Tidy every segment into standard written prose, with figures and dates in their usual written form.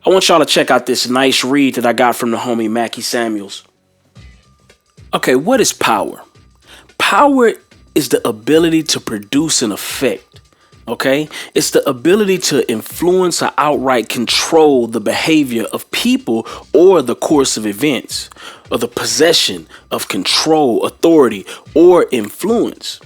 I want y'all to check out this nice read that I got from the homie Mackie Samuels. Okay, what is power? Power is the ability to produce an effect. Okay, it's the ability to influence or outright control the behavior of people or the course of events, or the possession of control, authority, or influence.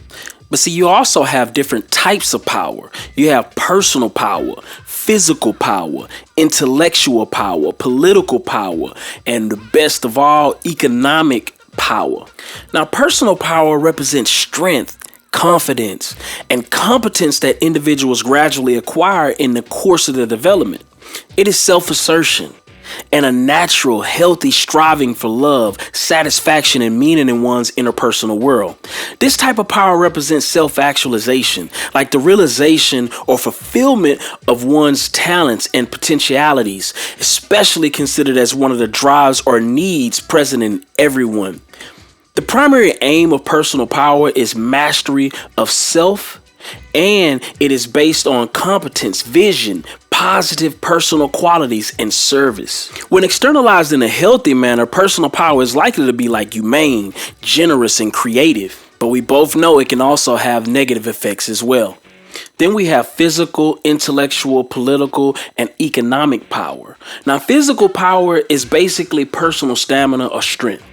But see, you also have different types of power. You have personal power, physical power, intellectual power, political power, and the best of all, economic power. Now, personal power represents strength, confidence, and competence that individuals gradually acquire in the course of their development. It is self-assertion and a natural, healthy striving for love, satisfaction, and meaning in one's interpersonal world. This type of power represents self-actualization, like the realization or fulfillment of one's talents and potentialities, especially considered as one of the drives or needs present in everyone. The primary aim of personal power is mastery of self, and it is based on competence, vision, positive personal qualities, and service. When externalized in a healthy manner, personal power is likely to be like humane, generous, and creative. But we both know it can also have negative effects as well. Then we have physical, intellectual, political, and economic power. Now, physical power is basically personal stamina or strength.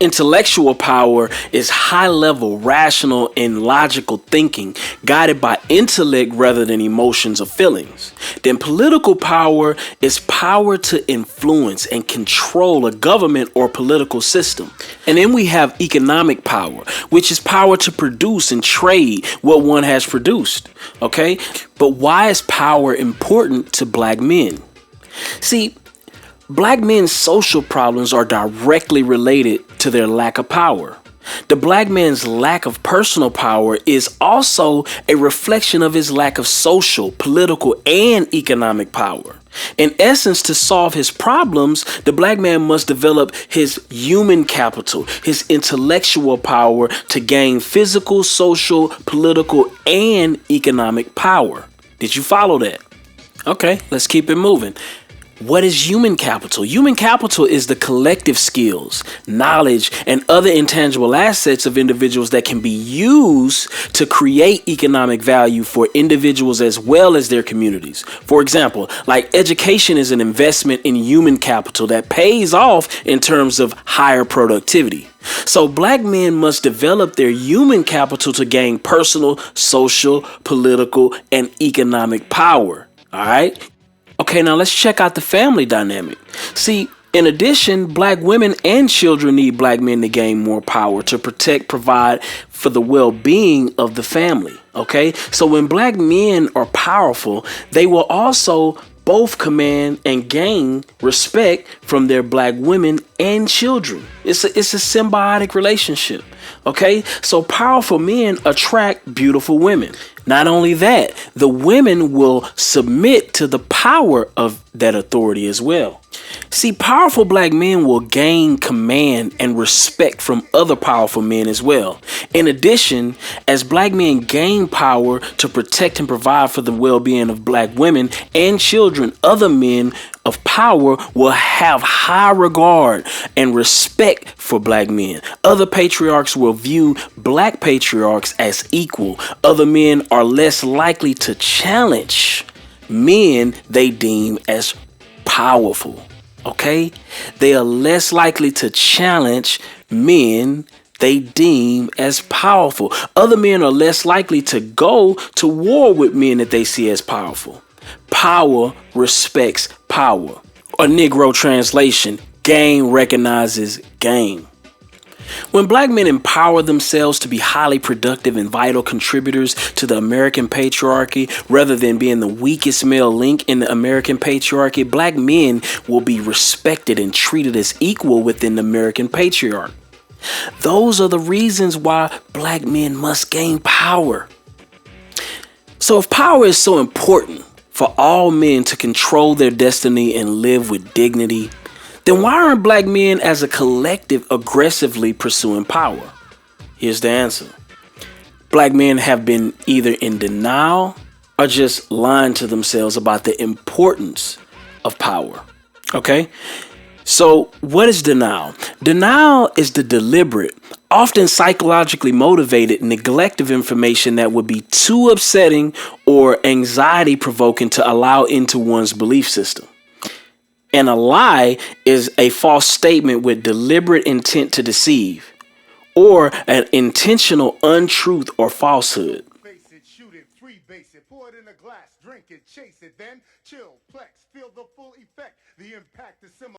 Intellectual power is high-level, rational, and logical thinking, guided by intellect rather than emotions or feelings. Then political power is power to influence and control a government or political system. And then we have economic power, which is power to produce and trade what one has produced. Okay? But why is power important to black men? See, black men's social problems are directly related to their lack of power. The black man's lack of personal power is also a reflection of his lack of social, political, and economic power. In essence, to solve his problems, the black man must develop his human capital, his intellectual power to gain physical, social, political, and economic power. Did you follow that? Okay, let's keep it moving. What is human capital? Human capital is the collective skills, knowledge, and other intangible assets of individuals that can be used to create economic value for individuals as well as their communities. For example, like education is an investment in human capital that pays off in terms of higher productivity. So black men must develop their human capital to gain personal, social, political, and economic power. All right. Okay, now let's check out the family dynamic. See, in addition, black women and children need black men to gain more power to protect, provide for the well-being of the family. Okay, so when black men are powerful, they will also both command and gain respect from their black women and children. It's a symbiotic relationship. Okay, so powerful men attract beautiful women. Not only that, the women will submit to the power of that authority as well. See, powerful black men will gain command and respect from other powerful men as well. In addition, as black men gain power to protect and provide for the well-being of black women and children, other men of power will have high regard and respect for black men. Other patriarchs will view black patriarchs as equal. Other men are less likely to challenge men they deem as powerful. Okay? They are less likely to challenge men they deem as powerful. Other men are less likely to go to war with men that they see as powerful. Power respects power. Or Negro translation, game recognizes game. When black men empower themselves to be highly productive and vital contributors to the American patriarchy, rather than being the weakest male link in the American patriarchy, black men will be respected and treated as equal within the American patriarchy. Those are the reasons why black men must gain power. So if power is so important for all men to control their destiny and live with dignity, then why aren't black men as a collective aggressively pursuing power? Here's the answer. Black men have been either in denial or just lying to themselves about the importance of power. Okay. So, what is denial? Denial is the deliberate, often psychologically motivated neglect of information that would be too upsetting or anxiety provoking to allow into one's belief system. And a lie is a false statement with deliberate intent to deceive or an intentional untruth or falsehood. Face it, shoot it, freebase it, pour it in a glass, drink it, chase it, then chill, flex, feel the full effect, the impact is similar.